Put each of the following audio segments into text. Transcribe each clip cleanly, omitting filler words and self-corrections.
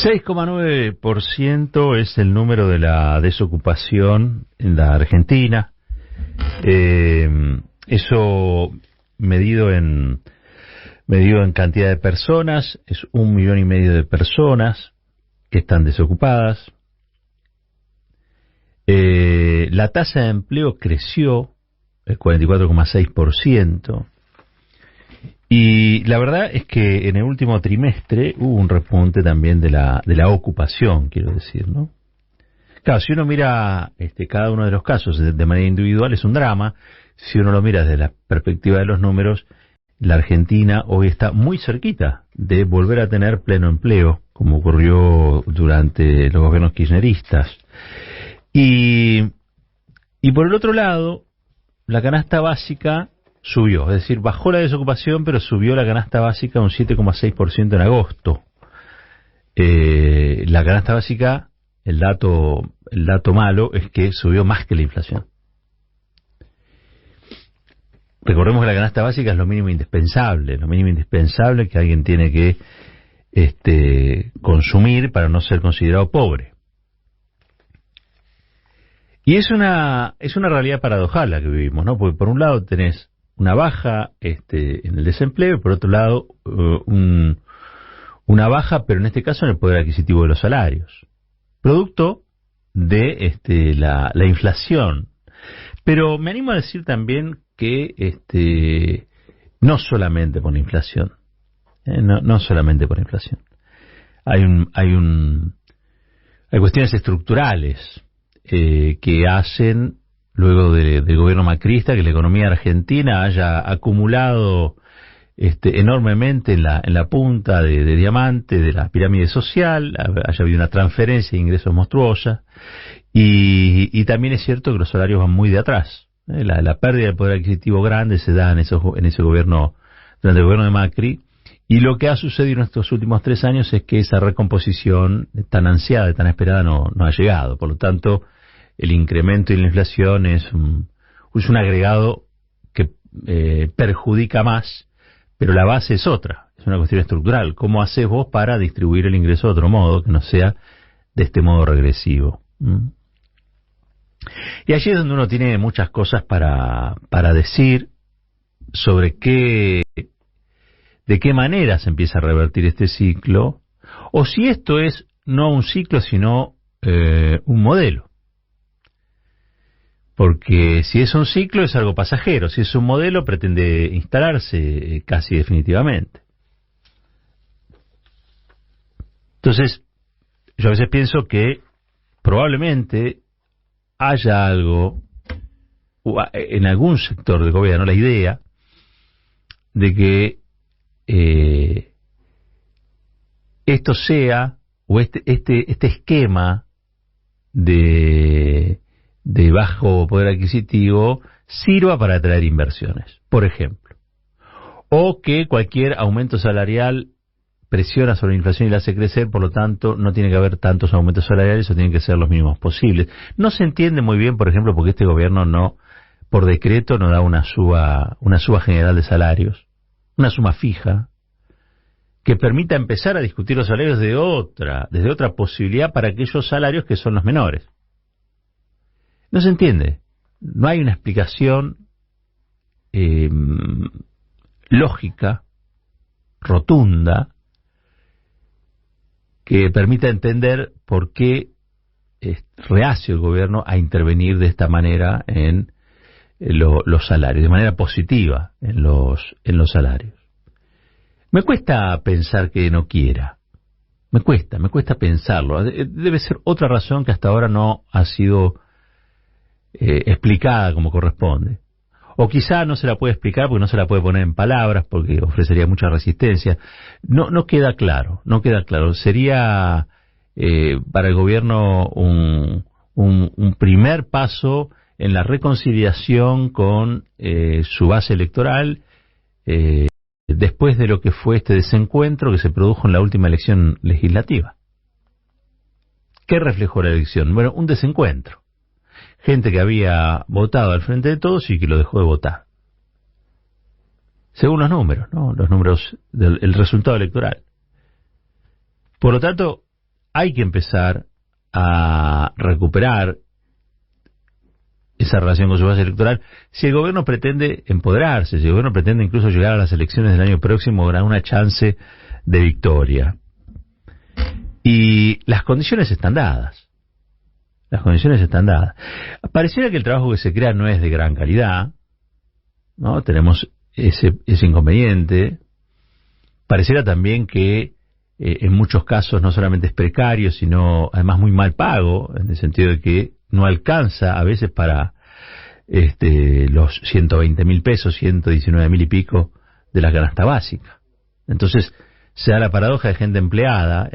6,9% es el número de la desocupación en la Argentina. Eso medido en cantidad de personas, es 1,5 millones de personas que están desocupadas. La tasa de empleo creció el 44,6%. Y la verdad es que en el último trimestre hubo un repunte también de la ocupación, quiero decir, ¿no? Claro, si uno mira cada uno de los casos de manera individual es un drama. Si uno lo mira desde la perspectiva de los números, la Argentina hoy está muy cerquita de volver a tener pleno empleo, como ocurrió durante los gobiernos kirchneristas. Y por el otro lado, la canasta básica subió, es decir, bajó la desocupación, pero subió la canasta básica un 7,6% en agosto. La canasta básica, el dato malo es que subió más que la inflación. Recordemos que la canasta básica es lo mínimo indispensable que alguien tiene que consumir para no ser considerado pobre. Y es una realidad paradojal la que vivimos, ¿no? Porque por un lado tenés una baja en el desempleo y por otro lado una baja, pero en este caso en el poder adquisitivo de los salarios, producto de la inflación. Pero me animo a decir también que no solamente por la inflación, no solamente por la inflación. Hay cuestiones estructurales que hacen, luego del gobierno macrista, que la economía argentina haya acumulado enormemente en la punta de diamante de la pirámide social, haya habido una transferencia de ingresos monstruosa, y también es cierto que los salarios van muy de atrás. La pérdida del poder adquisitivo grande se da en ese gobierno, durante el gobierno de Macri, y lo que ha sucedido en estos últimos 3 años es que esa recomposición tan ansiada y tan esperada no ha llegado. Por lo tanto, el incremento y la inflación es un agregado que perjudica más, pero la base es otra, es una cuestión estructural. ¿Cómo haces vos para distribuir el ingreso de otro modo, que no sea de este modo regresivo? Y allí es donde uno tiene muchas cosas para decir sobre de qué manera se empieza a revertir este ciclo, o si esto es no un ciclo, sino un modelo. Porque si es un ciclo es algo pasajero, si es un modelo pretende instalarse casi definitivamente. Entonces, yo a veces pienso que probablemente haya algo en algún sector del gobierno, la idea de que esto sea, o este esquema de bajo poder adquisitivo sirva para atraer inversiones, por ejemplo, o que cualquier aumento salarial presiona sobre la inflación y la hace crecer, por lo tanto no tiene que haber tantos aumentos salariales o tienen que ser los mínimos posibles. No se entiende muy bien, por ejemplo, porque este gobierno no, por decreto, no da una suba general de salarios, una suma fija, que permita empezar a discutir los salarios desde otra posibilidad para aquellos salarios que son los menores. No se entiende. No hay una explicación lógica, rotunda, que permita entender por qué es reacio el gobierno a intervenir de esta manera en los salarios, de manera positiva en los salarios. Me cuesta pensar que no quiera. Me cuesta pensarlo. Debe ser otra razón que hasta ahora no ha sido explicada como corresponde. O quizá no se la puede explicar porque no se la puede poner en palabras, porque ofrecería mucha resistencia. No queda claro. Sería para el gobierno un primer paso en la reconciliación con su base electoral, después de lo que fue este desencuentro que se produjo en la última elección legislativa. ¿Qué reflejó la elección? Bueno, un desencuentro. Gente que había votado al Frente de Todos y que lo dejó de votar. Según los números, ¿no? Los números del resultado electoral. Por lo tanto, hay que empezar a recuperar esa relación con su base electoral si el gobierno pretende empoderarse, si el gobierno pretende incluso llegar a las elecciones del año próximo con una chance de victoria. Y las condiciones están dadas. Las condiciones están dadas. Pareciera que el trabajo que se crea no es de gran calidad, ¿no? Tenemos ese inconveniente. Pareciera también que en muchos casos no solamente es precario, sino además muy mal pago, en el sentido de que no alcanza a veces para los 120.000 pesos, 119.000 y pico de la canasta básica. Entonces se da la paradoja de gente empleada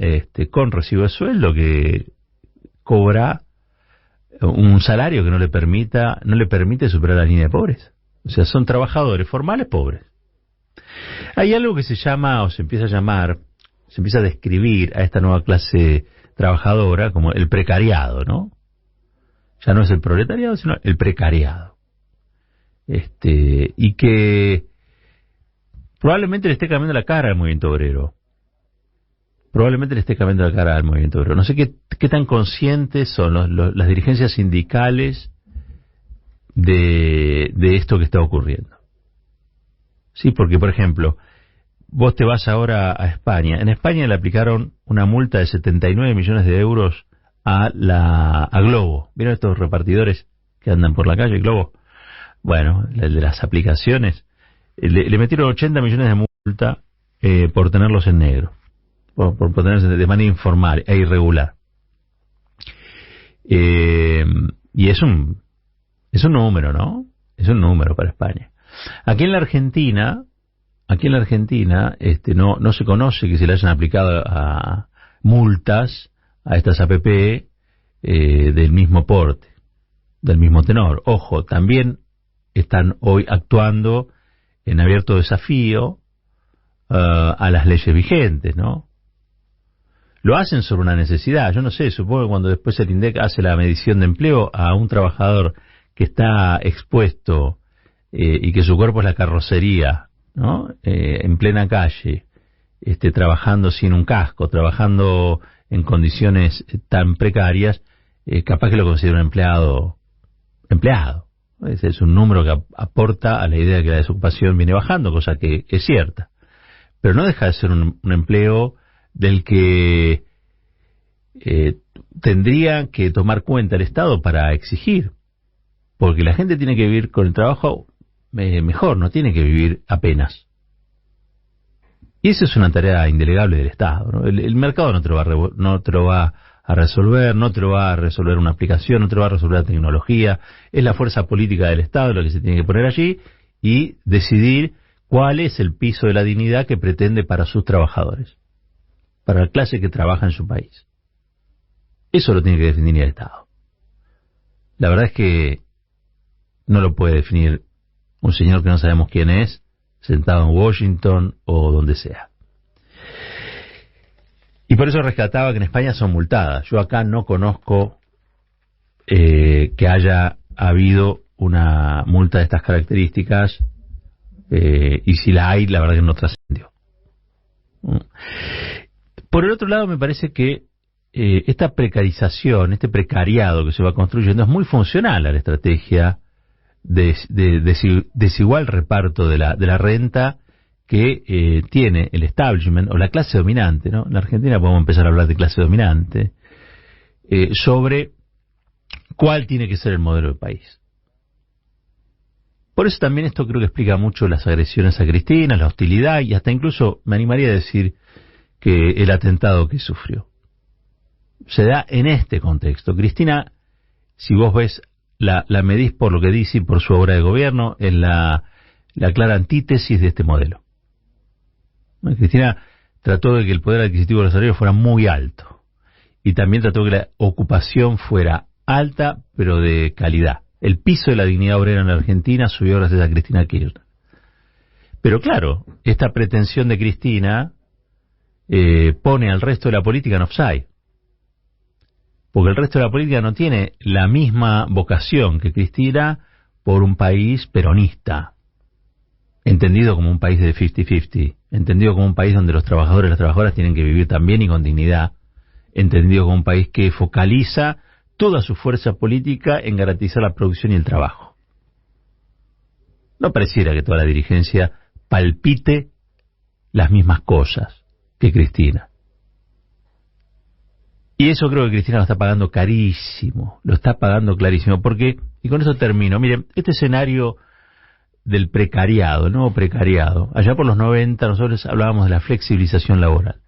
con recibo de sueldo que cobra un salario que no le permite superar la línea de pobreza. O sea, son trabajadores formales pobres. Hay algo que se llama, o se empieza a llamar, se empieza a describir a esta nueva clase trabajadora como el precariado, ¿no? Ya no es el proletariado, sino el precariado. Y que probablemente le esté cambiando la cara al movimiento obrero. Probablemente le esté cambiando la cara al movimiento obrero. No sé qué tan conscientes son las dirigencias sindicales de esto que está ocurriendo. Sí, porque, por ejemplo, vos te vas ahora a España. En España le aplicaron una multa de 79 millones de euros a Globo. ¿Vieron estos repartidores que andan por la calle, Globo? Bueno, el de las aplicaciones. Le metieron 80 millones de multa por tenerlos en negro. Por tenerlos de manera informal e irregular. Y es un número, ¿no? Es un número para España. Aquí en la Argentina no se conoce que se le hayan aplicado a multas a estas APP del mismo porte, del mismo tenor. Ojo, también están hoy actuando en abierto desafío a las leyes vigentes, ¿no? Lo hacen sobre una necesidad. Yo no sé, supongo que cuando después el INDEC hace la medición de empleo a un trabajador que está expuesto y que su cuerpo es la carrocería, ¿no? En plena calle, trabajando sin un casco, trabajando en condiciones tan precarias, capaz que lo considera un empleado. Ese es un número que aporta a la idea de que la desocupación viene bajando, cosa que es cierta. Pero no deja de ser un empleo del que tendría que tomar cuenta el Estado para exigir. Porque la gente tiene que vivir con el trabajo mejor, no tiene que vivir apenas. Y esa es una tarea indelegable del Estado, ¿no? El mercado no te lo va a resolver, no te lo va a resolver una aplicación, no te lo va a resolver la tecnología. Es la fuerza política del Estado lo que se tiene que poner allí y decidir cuál es el piso de la dignidad que pretende para sus trabajadores, para la clase que trabaja en su país. Eso lo tiene que definir el Estado. La verdad es que no lo puede definir un señor que no sabemos quién es, sentado en Washington o donde sea. Y por eso rescataba que en España son multadas. Yo acá no conozco que haya habido una multa de estas características, y si la hay, la verdad que no trascendió. Por el otro lado, me parece que esta precarización, este precariado que se va construyendo es muy funcional a la estrategia de desigual reparto de la renta que tiene el establishment o la clase dominante, ¿no? En la Argentina podemos empezar a hablar de clase dominante, sobre cuál tiene que ser el modelo de país. Por eso también esto creo que explica mucho las agresiones a Cristina, la hostilidad y hasta incluso me animaría a decir que el atentado que sufrió se da en este contexto. Cristina, si vos ves, la medís por lo que dice y por su obra de gobierno, es la clara antítesis de este modelo. Cristina trató de que el poder adquisitivo de los salarios fuera muy alto y también trató de que la ocupación fuera alta pero de calidad. El piso de la dignidad obrera en la Argentina subió gracias a Cristina Kirchner. Pero claro, esta pretensión de Cristina pone al resto de la política en offside. Porque el resto de la política no tiene la misma vocación que Cristina por un país peronista, entendido como un país de 50-50, entendido como un país donde los trabajadores y las trabajadoras tienen que vivir también y con dignidad entendido como un país que focaliza toda su fuerza política en garantizar la producción y el trabajo. No pareciera que toda la dirigencia palpite las mismas cosas que Cristina. Y eso creo que Cristina lo está pagando carísimo, lo está pagando clarísimo, porque, y con eso termino, miren, este escenario del precariado, el nuevo precariado, allá por los 90 nosotros hablábamos de la flexibilización laboral.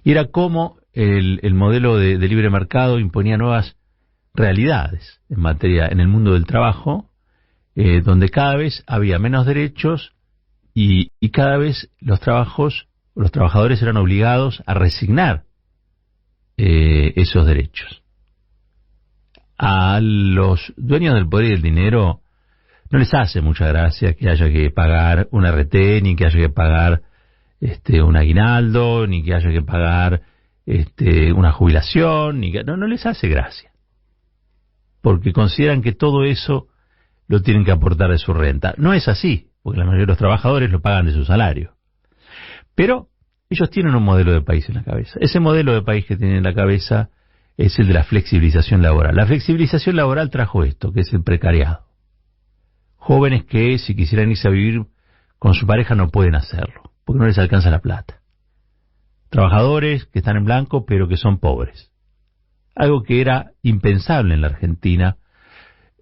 Y era como el modelo de libre mercado imponía nuevas realidades en materia, en el mundo del trabajo, donde cada vez había menos derechos y cada vez los trabajadores eran obligados a resignar esos derechos. A los dueños del poder y del dinero no les hace mucha gracia que haya que pagar un RT, ni que haya que pagar un aguinaldo, ni que haya que pagar una jubilación, no les hace gracia. Porque consideran que todo eso lo tienen que aportar de su renta. No es así, porque la mayoría de los trabajadores lo pagan de su salario. Pero ellos tienen un modelo de país en la cabeza. Ese modelo de país que tienen en la cabeza es el de la flexibilización laboral. La flexibilización laboral trajo esto, que es el precariado. Jóvenes que, si quisieran irse a vivir con su pareja, no pueden hacerlo, porque no les alcanza la plata. Trabajadores que están en blanco, pero que son pobres. Algo que era impensable en la Argentina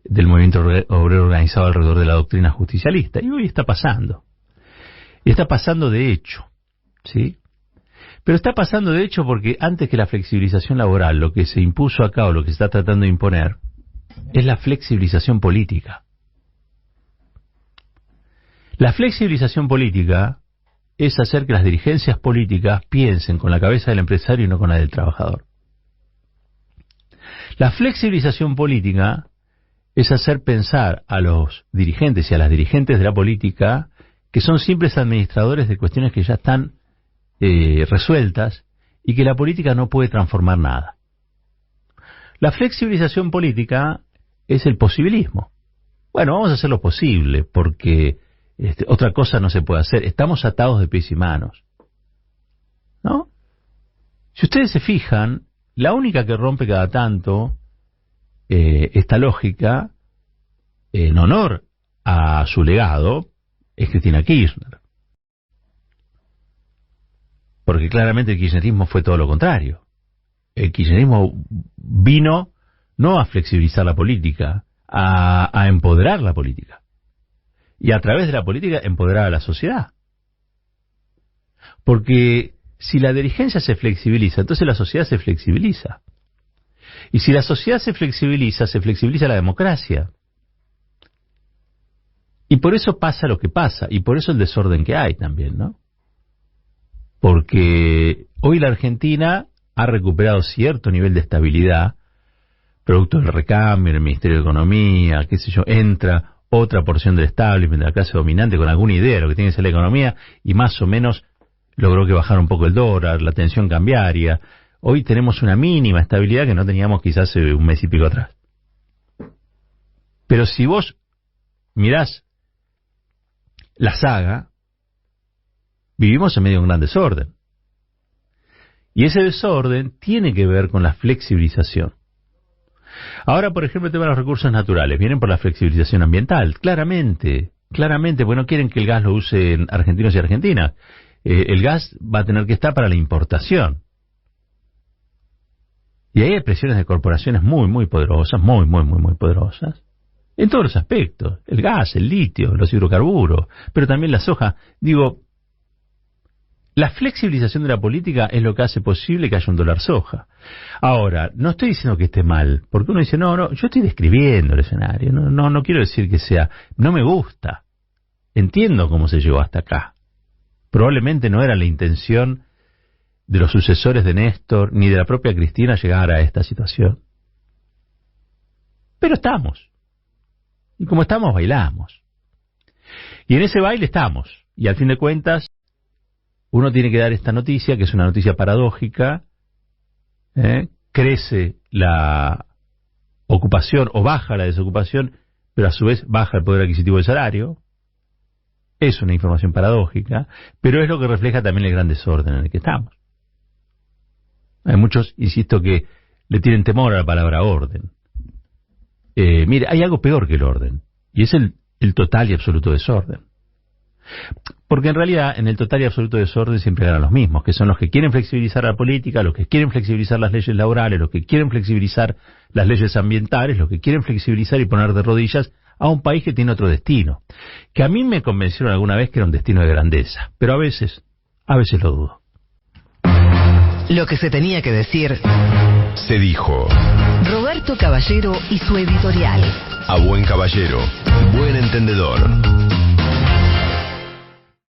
del movimiento obrero organizado alrededor de la doctrina justicialista. Y hoy está pasando. Y está pasando de hecho. ¿Sí? Pero está pasando de hecho porque antes que la flexibilización laboral, lo que se impuso acá o lo que se está tratando de imponer es la flexibilización política. La flexibilización política es hacer que las dirigencias políticas piensen con la cabeza del empresario y no con la del trabajador. La flexibilización política es hacer pensar a los dirigentes y a las dirigentes de la política que son simples administradores de cuestiones que ya están resueltas y que la política no puede transformar nada. La flexibilización política es el posibilismo. Bueno, vamos a hacer lo posible porque otra cosa no se puede hacer. Estamos atados de pies y manos, ¿no? Si ustedes se fijan, la única que rompe cada tanto esta lógica, en honor a su legado, es Cristina Kirchner. Porque claramente el kirchnerismo fue todo lo contrario. El kirchnerismo vino no a flexibilizar la política, a empoderar la política. Y a través de la política empoderar a la sociedad. Porque si la dirigencia se flexibiliza, entonces la sociedad se flexibiliza. Y si la sociedad se flexibiliza la democracia. Y por eso pasa lo que pasa, y por eso el desorden que hay también, ¿no? Porque hoy la Argentina ha recuperado cierto nivel de estabilidad, producto del recambio en el Ministerio de Economía, qué sé yo, entra otra porción del establishment de la clase dominante con alguna idea de lo que tiene que ser la economía, y más o menos logró que bajara un poco el dólar, la tensión cambiaria. Hoy tenemos una mínima estabilidad que no teníamos quizás hace un mes y pico atrás. Pero si vos mirás la saga, vivimos en medio de un gran desorden. Y ese desorden tiene que ver con la flexibilización. Ahora, por ejemplo, el tema de los recursos naturales. Vienen por la flexibilización ambiental, claramente, porque no quieren que el gas lo usen argentinos y argentinas. El gas va a tener que estar para la importación. Y ahí hay presiones de corporaciones muy poderosas, muy poderosas, en todos los aspectos. El gas, el litio, los hidrocarburos, pero también la soja. Digo, la flexibilización de la política es lo que hace posible que haya un dólar soja. Ahora, no estoy diciendo que esté mal, porque uno dice, no, yo estoy describiendo el escenario, no quiero decir que sea, no me gusta. Entiendo cómo se llegó hasta acá. Probablemente no era la intención de los sucesores de Néstor, ni de la propia Cristina llegar a esta situación. Pero estamos. Y como estamos, bailamos. Y en ese baile estamos. Y al fin de cuentas, uno tiene que dar esta noticia, que es una noticia paradójica. Crece la ocupación o baja la desocupación, pero a su vez baja el poder adquisitivo del salario. Es una información paradójica, pero es lo que refleja también el gran desorden en el que estamos. Hay muchos, insisto, que le tienen temor a la palabra orden. Mire, hay algo peor que el orden, y es el total y absoluto desorden. Porque en realidad, en el total y absoluto desorden siempre ganan los mismos, que son los que quieren flexibilizar la política, los que quieren flexibilizar las leyes laborales, los que quieren flexibilizar las leyes ambientales, los que quieren flexibilizar y poner de rodillas a un país que tiene otro destino, que a mí me convencieron alguna vez que era un destino de grandeza, pero a veces lo dudo. Lo que se tenía que decir se dijo. Roberto Caballero y su editorial. A buen caballero, buen entendedor.